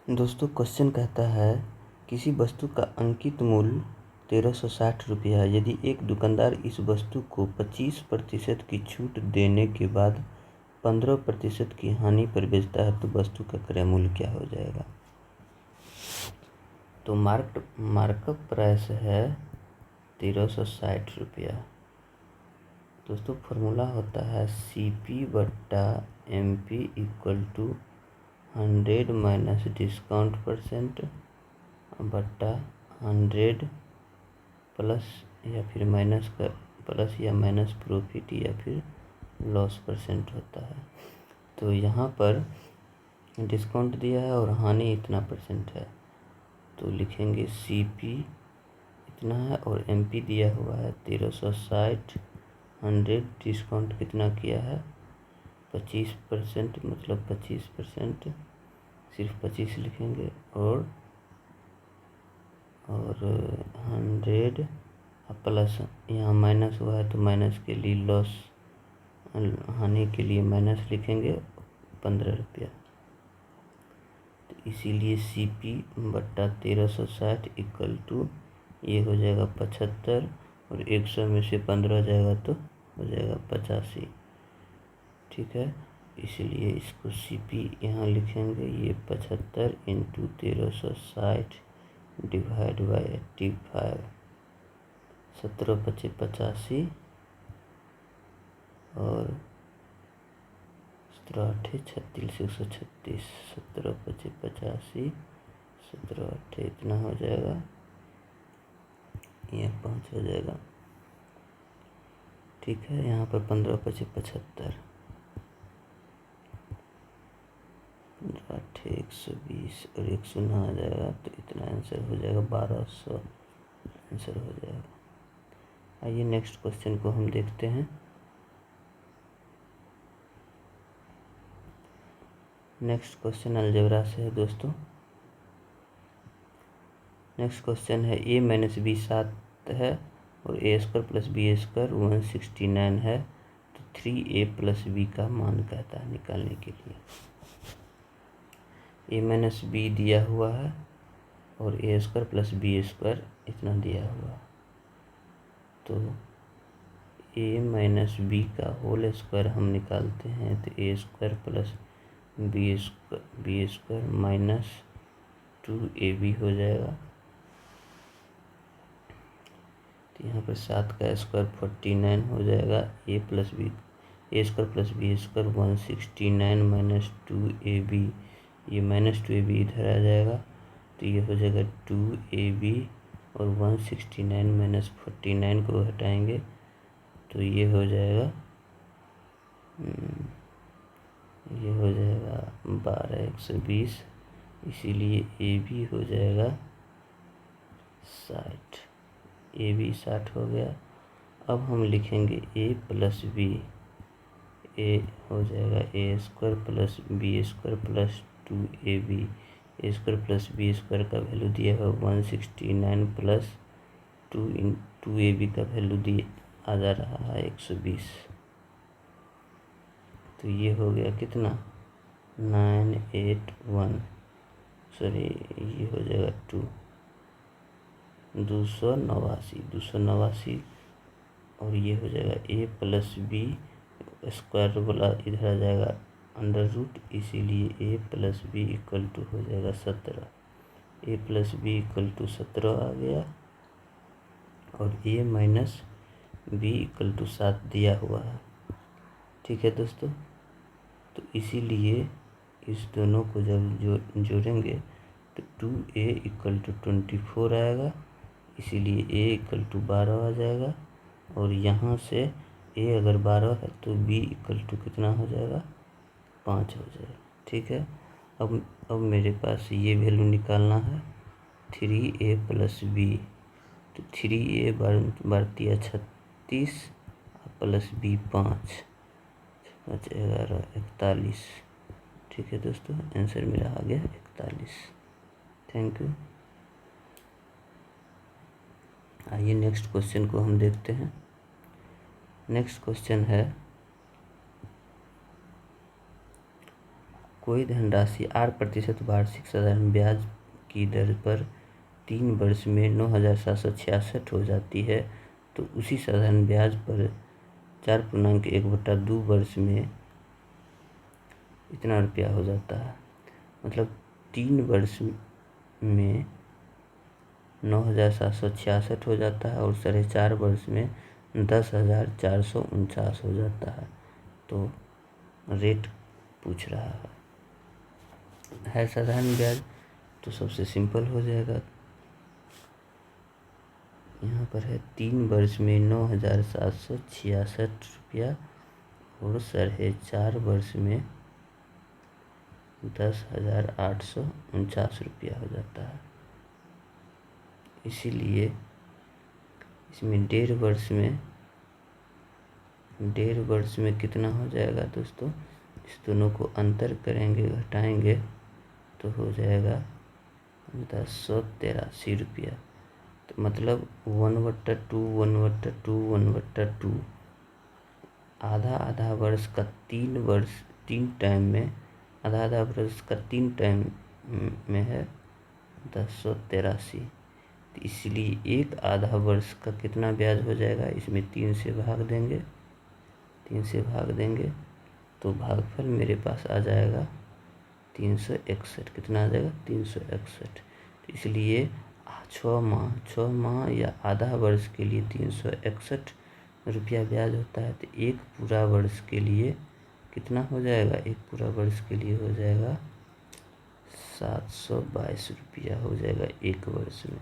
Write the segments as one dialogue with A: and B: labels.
A: दोस्तों क्वेश्चन कहता है किसी वस्तु का अंकित मूल्य 1360 रुपया है। यदि एक दुकानदार इस वस्तु को 25% की छूट देने के बाद 15% की हानि पर बेचता है तो वस्तु का क्रय मूल्य क्या हो जाएगा। तो मार्कअप प्राइस है 1360 रुपया। दोस्तों फार्मूला होता है CP बट्टा MP equal to 100 minus discount percent बट्टा 100 प्लस या फिर माइनस का प्लस या माइनस प्रॉफिट या फिर लॉस परसेंट होता है। तो यहाँ पर डिस्काउंट दिया है और हानि इतना परसेंट है, तो लिखेंगे CP इतना है और MP दिया हुआ है 1360। 100 डिस्काउंट कितना किया है 25%, मतलब 25%, सिर्फ 25 लिखेंगे और 100 प्लस यहाँ माइनस हुआ है तो माइनस के लिए लॉस, हानि के लिए माइनस लिखेंगे 15 रुपया। तो इसीलिए CP बट्टा 1360 इक्वल टू ये हो जाएगा 75 और 100 में से 15 जाएगा तो हो जाएगा 85। ठीक है, इसलिए इसको CP यहाँ लिखेंगे ये 75 इंटू 1360 डिवाइड बाई 85, 17 पचे 85 और 17 8 36 136, 17 पचे 85, 17 8 इतना हो जाएगा, ये 5 हो जाएगा। ठीक है, यहाँ पर 15 पचे 75, 15 8 120 और 100 ना आ जाएगा तो इतना आंसर हो जाएगा 1200 आंसर हो जाएगा। आइए नेक्स्ट क्वेश्चन को हम देखते हैं। नेक्स्ट क्वेश्चन अलजेब्रा से है दोस्तों। नेक्स्ट क्वेश्चन है A माइनस B 7 है और A² प्लस B² 169 है, तो 3A प्लस B का मान कहता है निकालने के लिए। A माइनस B दिया हुआ है और A² प्लस B² इतना दिया हुआ, तो A माइनस B का होल स्क्वायर हम निकालते हैं तो A² plus B² minus 2AB हो जाएगा। तो यहाँ पर 7 का स्क्वायर 49 हो जाएगा। A² plus B² 169 minus 2AB, ये माइनस 2AB इधर आ जाएगा तो ये हो जाएगा 2AB और 169 माइनस 49 को हटाएंगे तो ये हो जाएगा 12 120, इसीलिए AB हो जाएगा 60। AB 60 हो गया। अब हम लिखेंगे A प्लस B, A हो जाएगा A² plus B² plus 2AB, A² plus B² का वैल्यू दिया है 169 प्लस 2AB का वैल्यू दिया आ जा रहा है 120, तो ये हो गया कितना 981, सॉरी ये हो जाएगा 289 और ये हो जाएगा A प्लस B स्क्वायर वाला इधर आ जाएगा अंडर रूट, इसीलिए A plus B equal to हो जाएगा 17। A plus B equal to 17 आ गया और A minus B equal to 7 दिया हुआ है। ठीक है दोस्तों, तो इसीलिए इस दोनों को जब जोड़ेंगे तो 2A इक्वल टू 24 आएगा, इसीलिए A इक्वल टू 12 आ जाएगा और यहाँ से A अगर 12 है तो B इक्वल टू कितना हो जाएगा 5 हो जाएगा। ठीक है, अब मेरे पास ये वैल्यू निकालना है 3A प्लस B, तो 3A बढ़ती 36 प्लस B 5 11 41। ठीक है दोस्तों, आंसर मेरा आ गया 41। Thank you. आइए नेक्स्ट क्वेश्चन को हम देखते हैं। नेक्स्ट क्वेश्चन है कोई धनराशि 8% वार्षिक साधारण ब्याज की दर पर 3 वर्ष में 9,766 हो जाती है, तो उसी साधारण ब्याज पर 4.1/2 वर्ष में इतना रुपया हो जाता है। मतलब 3 वर्ष में 9,766 हो जाता है और 4.5 वर्ष में 10,449 हो जाता है। तो रेट पूछ रहा है साधारण ब्याज, तो सबसे सिंपल हो जाएगा। यहाँ पर है 3 वर्ष में 9,766 रुपया और 4.5 वर्ष में 10,849 रुपया हो जाता है। इसीलिए इसमें 1.5 वर्ष में कितना हो जाएगा दोस्तों, इस दोनों को अंतर करेंगे, घटाएंगे तो हो जाएगा 10,183 रुपया। तो मतलब 1/2 आधा वर्ष का 3 टाइम में, आधा वर्ष का 3 टाइम में है 10,183। तो इसलिए एक आधा वर्ष का कितना ब्याज हो जाएगा, इसमें 3 से भाग देंगे तो भागफल मेरे पास आ जाएगा 361। कितना आ जाएगा, 361। तो इसलिए 6 माह या आधा वर्ष के लिए 361 रुपया ब्याज होता है। तो एक पूरा वर्ष के लिए कितना हो जाएगा, एक पूरा वर्ष के लिए हो जाएगा 722 रुपया हो जाएगा एक वर्ष में।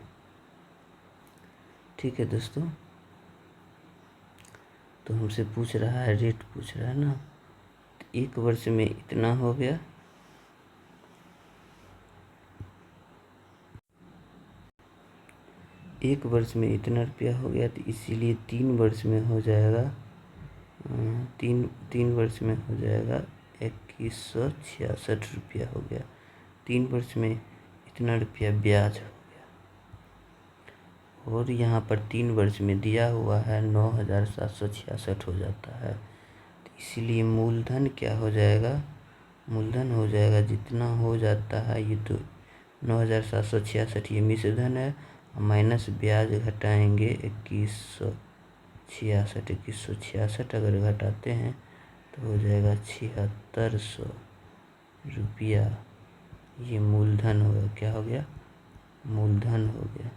A: ठीक है दोस्तों, तो हमसे पूछ रहा है, रेट पूछ रहा है ना, तो एक वर्ष में इतना हो गया। एक वर्ष में इतना रुपया हो गया, तो इसीलिए 3 वर्ष में हो जाएगा, 3 वर्ष में हो जाएगा 2166 रुपया हो गया। 3 वर्ष में इतना रुपया ब्याज हो गया। और यहाँ पर 3 वर्ष में दिया हुआ है 9,766 हो जाता है। तो इसीलिए मूलधन क्या हो जाएगा, मूलधन हो जाएगा जितना हो जाता है, ये तो 9,766 ये मिश्रधन है, माइनस ब्याज घटाएंगे 2166 अगर घटाते हैं तो हो जाएगा 7600 रुपया। ये मूलधन होगा, क्या हो गया, मूलधन हो गया।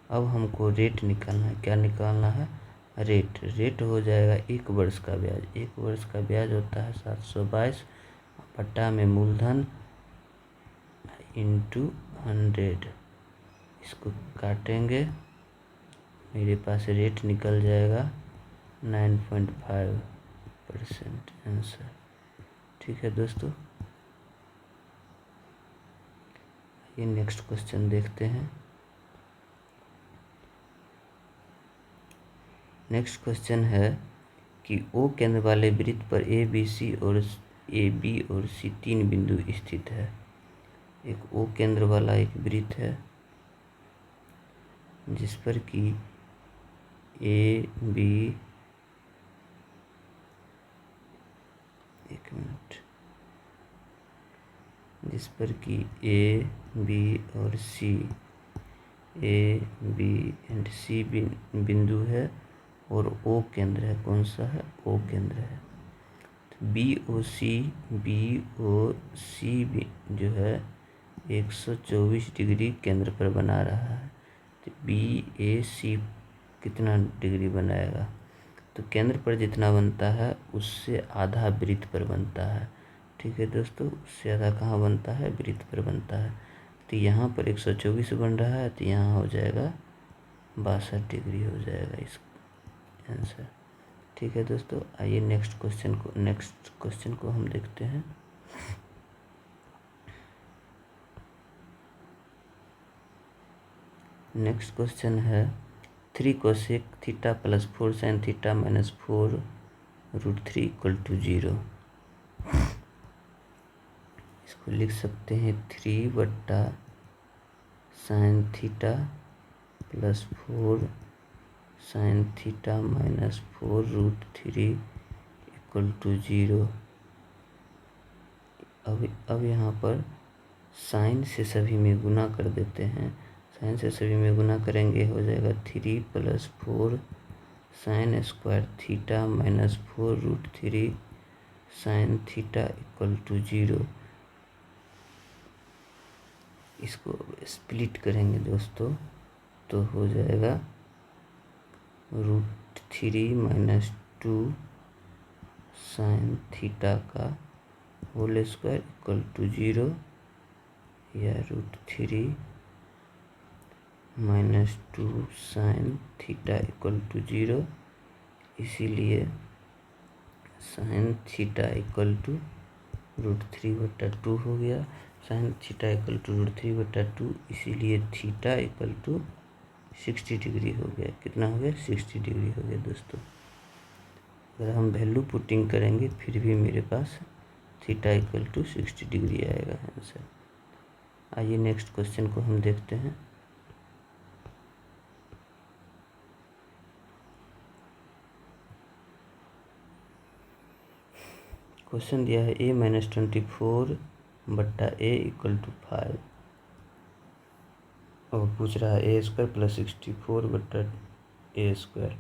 A: अब हमको रेट निकालना है, क्या निकालना है, रेट हो जाएगा एक वर्ष का ब्याज। एक वर्ष का ब्याज होता है 722 बट्टा में मूलधन इंटू 100। इसको काटेंगे, मेरे पास रेट निकल जाएगा 9.5% आंसर। ठीक है दोस्तों, ये नेक्स्ट क्वेश्चन देखते हैं। नेक्स्ट क्वेश्चन है कि ओ केंद्र वाले वृत्त पर ए बी और सी 3 बिंदु स्थित है। एक ओ केंद्र वाला एक वृत्त है जिस पर कि ए बी, एक मिनट, जिस पर कि ए बी और सी, ए बी एंड सी बिंदु है और ओ केंद्र है। कौन सा है, ओ केंद्र है। तो बी ओ सी जो है 124 डिग्री केंद्र पर बना रहा है। तो बी ए सी कितना डिग्री बनाएगा, तो केंद्र पर जितना बनता है उससे आधा वृत्त पर बनता है। ठीक है दोस्तों, उससे आधा कहाँ बनता है, वृत्त पर बनता है। तो यहाँ पर 124 बन रहा है, तो यहाँ हो जाएगा 62 डिग्री हो जाएगा इसका आंसर। ठीक है दोस्तों, आइए नेक्स्ट क्वेश्चन को हम देखते हैं। नेक्स्ट क्वेश्चन है 3 cosec theta plus 4 sine theta minus 4 √3 = 0। इसको लिख सकते हैं 3 बट्टा sine theta plus 4 sine theta minus 4 √3 = 0। अब यहाँ पर साइन से सभी में गुना कर देते हैं। साइन से सभी में गुना करेंगे, हो जाएगा 3 + 4 sine square theta minus 4√3 sine theta = 0। इसको स्प्लिट करेंगे दोस्तों, तो हो जाएगा √3 - 2 साइन थीटा का होल स्क्वायर = 0, या √3 - 2 साइन थीटा = 0। इसीलिए साइन थीटा = √3/2 हो गया। साइन थीटा = √3/2, इसीलिए थीटा = 60 डिग्री हो गया। कितना हो गया? 60 डिग्री हो गया दोस्तों। अगर हम वैल्यू पुटिंग करेंगे फिर भी मेरे पास थीटा = 60 डिग्री आएगा आंसर। आइए नेक्स्ट क्वेश्चन को हम देखते हैं। क्वेश्चन दिया है a - 24/a = 5, और पूछ रहा है a² + 64/a²।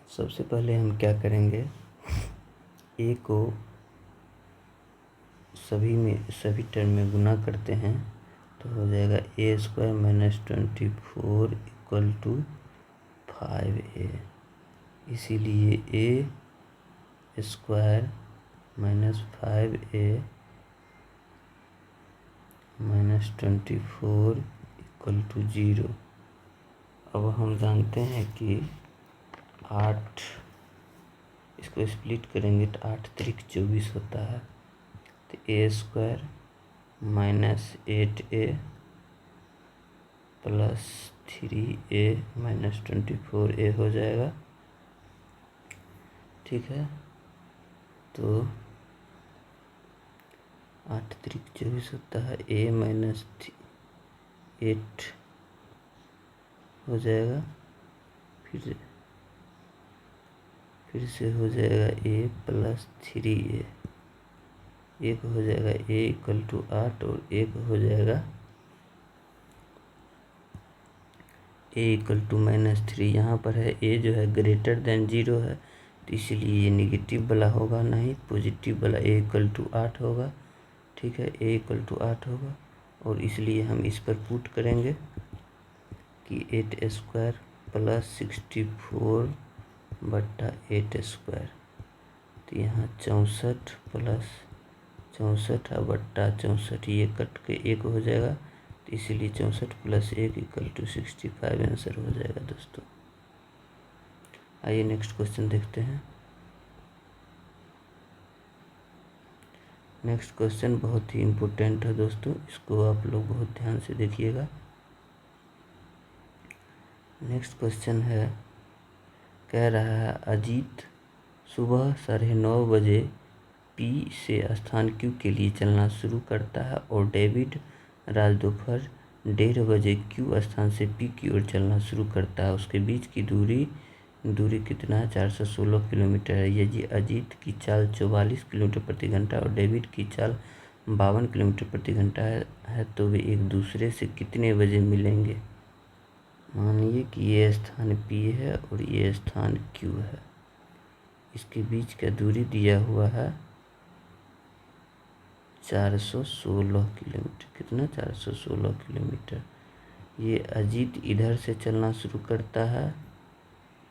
A: सबसे पहले हम क्या करेंगे, a को सभी टर्म में गुना करते हैं, तो हो जाएगा a² - 24 = 5a। इसीलिए a² - 5a - 24 = 0। अब हम जानते हैं कि 8, इसको स्प्लिट करेंगे तो 8 × 3 = 24 होता है। तो a² - 8a + 3a - 24a हो जाएगा। ठीक है, तो 8 × 3 = 24 होता है। a - 8 हो जाएगा, फिर से हो जाएगा a + 3a। एक हो जाएगा a = 8 और एक हो जाएगा a = -3। यहाँ पर है a जो है > 0 है, तो इसीलिए ये नेगेटिव वाला होगा, नहीं पॉजिटिव वाला a = 8 होगा। ठीक है, a = 8 होगा, और इसलिए हम इस पर पुट करेंगे कि 8² + 64/8²। तो यहाँ 64 + 64/64, ये कट के 1 हो जाएगा, तो इसीलिए 64 + 1 = 65 आंसर हो जाएगा दोस्तों। आइए नेक्स्ट क्वेश्चन देखते हैं। नेक्स्ट क्वेश्चन बहुत ही इम्पोर्टेंट है दोस्तों, इसको आप लोग बहुत ध्यान से देखिएगा। नेक्स्ट क्वेश्चन है, कह रहा है अजीत सुबह 9:30 बजे P से स्थान Q के लिए चलना शुरू करता है, और डेविड रात दोपहर 1:30 बजे Q स्थान से P की ओर चलना शुरू करता है। उसके बीच की दूरी कितना है? 416 किलोमीटर है। यदि अजीत की चाल 44 किलोमीटर प्रति घंटा और डेविड की चाल 52 किलोमीटर प्रति घंटा है, तो वे एक दूसरे से कितने बजे मिलेंगे? मानिए कि ये स्थान P है और ये स्थान Q है। इसके बीच का दूरी दिया हुआ है 416 किलोमीटर। कितना? 416 किलोमीटर। ये अजीत इधर से चलना शुरू करता है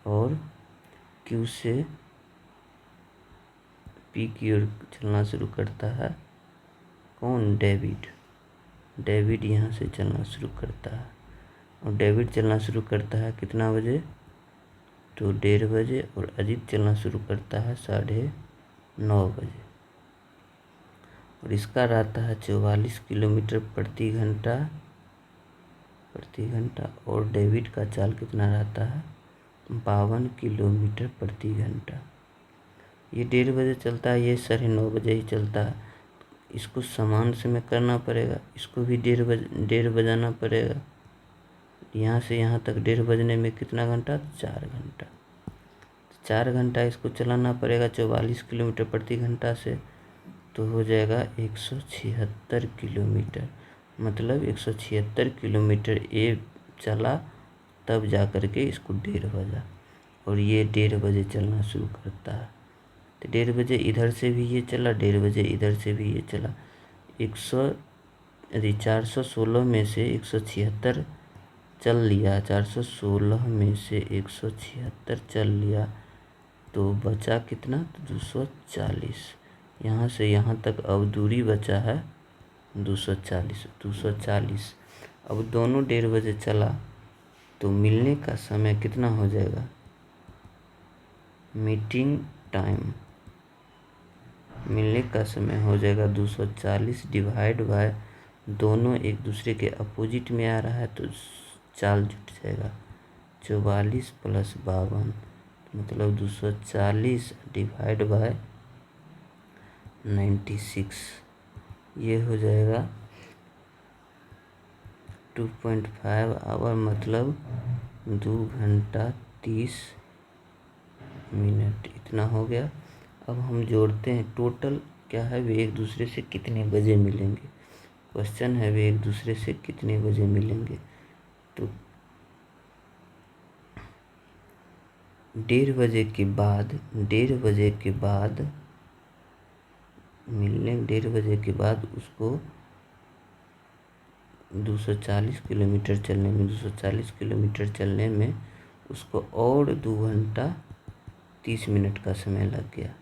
A: और Q से P की ओर चलना शुरू करता है। कौन? डेविड यहाँ से चलना शुरू करता है, और डेविड चलना शुरू करता है कितना बजे? तो 1:30 बजे, और अजीत चलना शुरू करता है 9:30 बजे, और इसका रहता है 44 किलोमीटर प्रति घंटा, और डेविड का चाल कितना रहता है? 52 किलोमीटर प्रति घंटा। ये 1:30 बजे चलता है, ये 9:30 बजे ही चलता है। इसको समान समय करना पड़ेगा, इसको भी 1:30 बजाना पड़ेगा। यहाँ से यहाँ तक 1:30 बजने में कितना घंटा? 4 घंटा। 4 घंटा इसको चलाना पड़ेगा 44 किलोमीटर प्रति घंटा से, तो हो जाएगा 176 किलोमीटर। मतलब 176 किलोमीटर ये चला, तब जा कर के इसको 1:30 बजा, और ये 1:30 बजे चलना शुरू करता है। तो 1:30 बजे इधर से भी ये चला, 1:30 बजे इधर से भी ये चला। 416 में से 176 चल लिया, 416 में से 176 चल लिया, तो बचा कितना? तो 240। यहाँ से यहाँ तक अब दूरी बचा है 240। अब दोनों 1:30 बजे चला, तो मिलने का समय कितना हो जाएगा? मीटिंग टाइम, मिलने का समय हो जाएगा 240 डिवाइड बाय, दोनों एक दूसरे के अपोजिट में आ रहा है तो चाल जुट जाएगा। 44 + 52, मतलब 240 डिवाइड बाय 96, ये हो जाएगा 2.5 आवर, मतलब 2 घंटा 30 मिनट, इतना हो गया। अब हम जोड़ते हैं, टोटल क्या है, वे एक दूसरे से कितने बजे मिलेंगे। क्वेश्चन है वे एक दूसरे से कितने बजे मिलेंगे। तो 1:30 बजे के बाद, 1:30 बजे के बाद मिलने, 1:30 बजे के बाद उसको 240 किलोमीटर चलने में, 240 किलोमीटर चलने में उसको और 2 घंटा 30 मिनट का समय लग गया।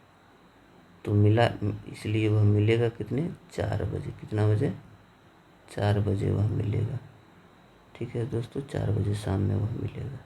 A: तो मिला, इसलिए वह मिलेगा कितने? 4 बजे। कितना बजे? 4 बजे वह मिलेगा। ठीक है दोस्तों, 4 बजे शाम में वह मिलेगा।